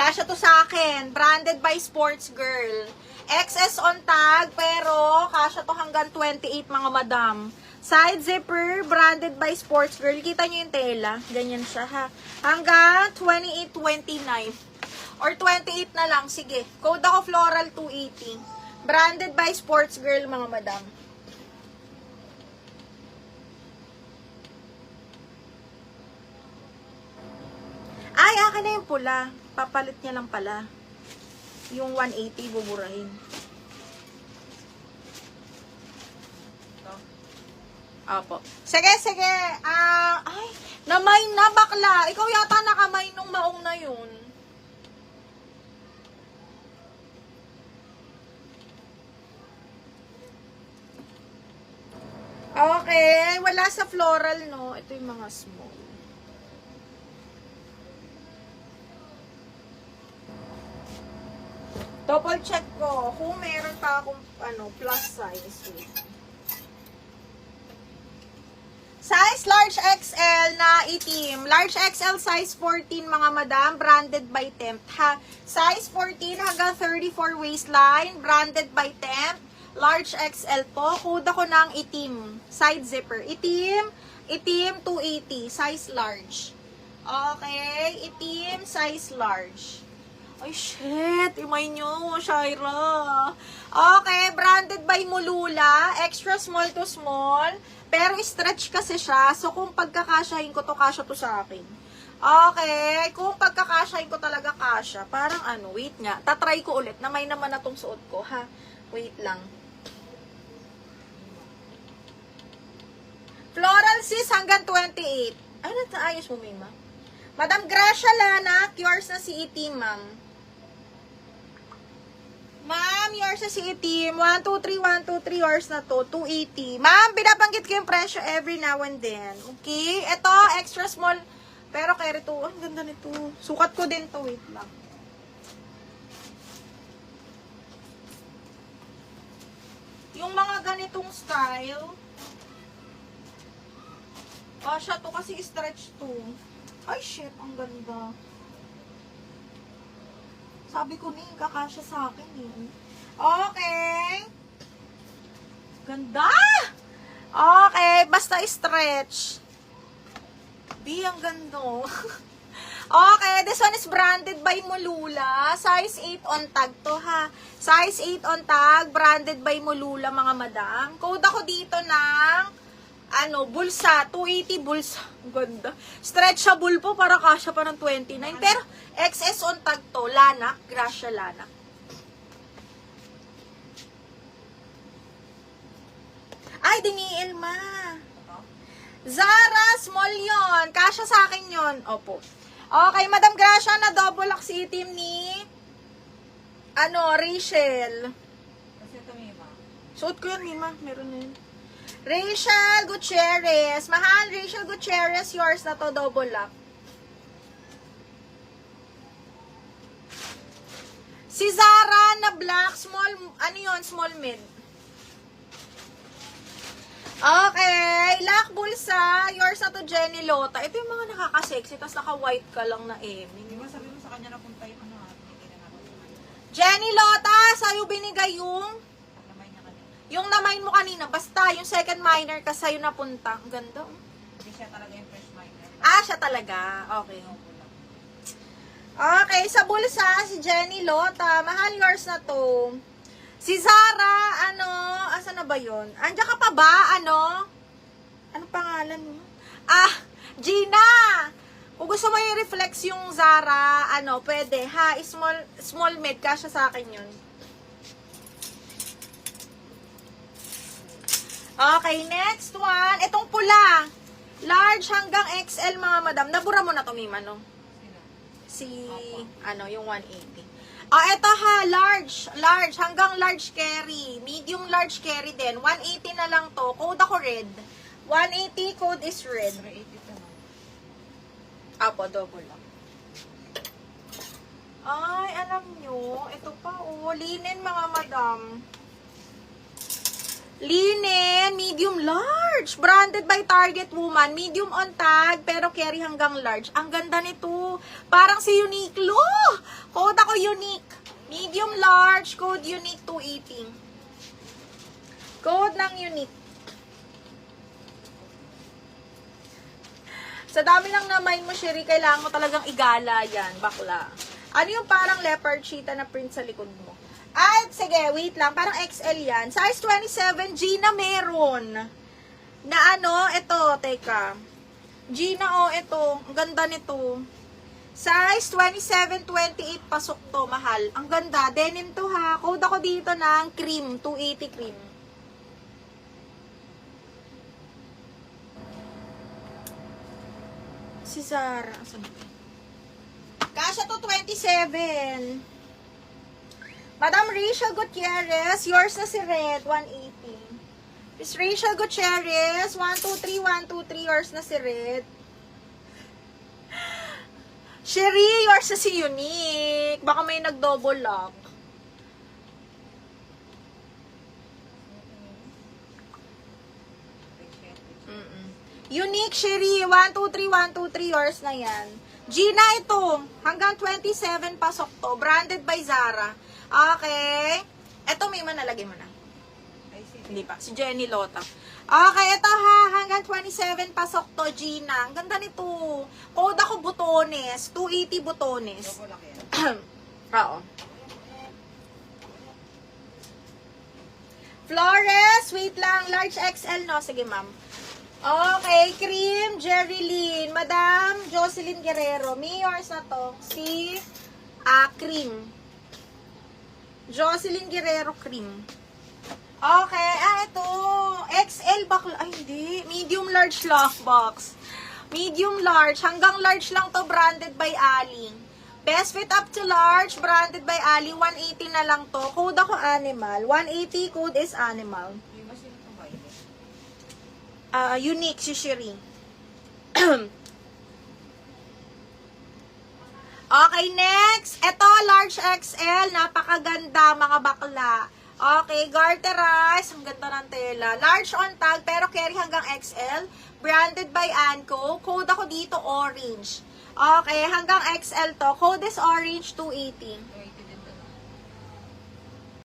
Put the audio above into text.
Kasya to sa akin. Branded by Sports Girl. XS on tag, pero kasya to hanggang 28 mga madam. Side zipper, branded by Sports Girl. Kita nyo yung tela. Ganyan siya ha. Hanggang 28, 29. Or 28 na lang. Sige. Code ako floral 280. Branded by Sports Girl mga madam. Ay, akin na yung pula. Papalit niya lang pala. Yung 180 buburahin. Opo. Sige, sige. Ay, namay na bakla. Ikaw yata nakamay nung maong na yun. Okay. Wala sa floral, no? Ito yung mga small. Double check ko kung meron pa akong plus size. Size large XL na itim. Large XL size 14 mga madam, branded by Temp ha. Size 14 hanggang 34 waistline, branded by Temp. Large XL po. Code ako ng itim. Side zipper. Itim 280, size large. Okay, itim size large. Ay, shit. Imay nyo, Shaira. Okay, branded by Mulula. Extra small to small. Pero stretch kasi siya. So, kung pagkakasyahin ko to, kasya to sa akin. Okay. Kung pagkakasyahin ko talaga kasya. Parang wait nga. Tatry ko ulit. Namay naman na tong suot ko, ha. Wait lang. Floral sis hanggang 28. Ay, ayos mo, Mima. Madam Gracia Lana, yours na si itim, ma'am. Ma'am, yours na si itim. 1, 2, 3, 1, 2, 3, yours na to. 280. Ma'am, binabanggit ko yung presyo every now and then. Okay? Ito, extra small. Pero kaya ito, ang ganda nito. Sukat ko din to. Wait lang. Yung mga ganitong style. Oh, siya to kasi stretch to. Ay, shit, ang ganda. Sabi ko kakasya sa akin eh. Okay. Ganda! Okay, basta stretch. B, ang ganda. Okay, this one is branded by Mulula. Size 8 on tag to ha. Size 8 on tag, branded by Mulula mga madam. Code ako dito ng bulsa, 280 bulsa. Ganda. Stretchable po, para kasya pa ng 29. Pero, XS on tag to, Lanak, Gracia Lanak. Ay, diniil ma. Zara, small yon. Kasya sa akin yon. Opo. Okay, Madam Gracia, na double lock si itim ni Rachel. Kasi ito, Mima. Suot ko yan, Mima. Meron na yun. Rachel Gutierrez. Mahal, Rachel Gutierrez. Yours na to, double lock. Si Zara na black. Small, small mid. Okay. Lock bulsa. Yours na to, Jenny Lota. Ito yung mga nakaka-sexy. Tapos naka-white ka lang na Di ba sabi mo sa kanya na punta yung Jenny Lota, sa'yo binigay yung namay niya kanina. yung namain mo kanina, basta yung second minor ka sa'yo napunta. Ang ganda. Hindi siya talaga yung fresh minor. Siya talaga. Okay. Okay, sa bulsa, si Jenny Lota. Mahal, yours na to. Si Zara, asa na ba yun? Andiyan ka pa ba? Ano pangalan mo? Gina! Kung gusto mo i-reflex yung Zara, pwede, ha? Small mid, kasya sa akin yun. Okay, next one. Itong pula. Large hanggang XL, mga madam. Nabura mo na to, Mima, no? Si, yung 180. Ito ha, large. Large, hanggang large carry. Medium large carry din. 180 na lang to. Code ako red. 180, code is red. 380 to. Apo, double lang. Ay, alam nyo, ito pa, linen, mga madam. Linen, medium large. Branded by Target Woman. Medium on tag, pero carry hanggang large. Ang ganda nito. Parang si Uniqlo. Code ako Unique. Medium large, code Unique 280. Code ng Unique. Sa dami lang na mind mo, Sherry, kailangan mo talagang igala yan, bakla. Ano yung parang leopard cheetah na print sa likod mo? At, sige, wait lang, parang XL yan. Size 27, Gina meron. Na ano, ito, teka. Gina, oh, ito. Ang ganda nito. Size 27, 28, pasok to, mahal. Ang ganda, denim to ha. Code ako dito ng cream, 280 cream. Si Zara. Kasha to 27. Madam Rachel Gutierrez, yours na si Red, 180. Miss Rachel Gutierrez, 123, 123, yours na si Red. Sherry, yours na si Unique. Baka may nag-double lock. Unique, Sherry, 123, 123, yours na yan. Gina, ito, hanggang 27 pasok to, branded by Zara. Okay. Ito, may manalagay mo na. Hindi pa, si Jenny Lota. Okay, ito ha, hanggang 27 pasok to, Gina. Ang ganda nito. Code ako butones, 280 butones. Oo. Flores, wait lang, large XL, no? Sige, ma'am. Okay, cream, Jerry Lynn, Madam Jocelyn Guerrero. Yours na to. Si cream. Jocelyn Guerrero cream. Okay, ito. XL bakla. Ay, hindi. Medium large lock box. Medium large. Hanggang large lang to, branded by Ali. Best fit up to large, branded by Ali. 180 na lang to. Code ako animal. 180, code is animal. Unique si Sherry. Okay, next. Ito, large XL. Napakaganda, mga bakla. Okay, garterized. Ang ganda ng tela. Large on tag, pero carry hanggang XL. Branded by Anco. Code ako dito, orange. Okay, hanggang XL to. Code is orange, 280.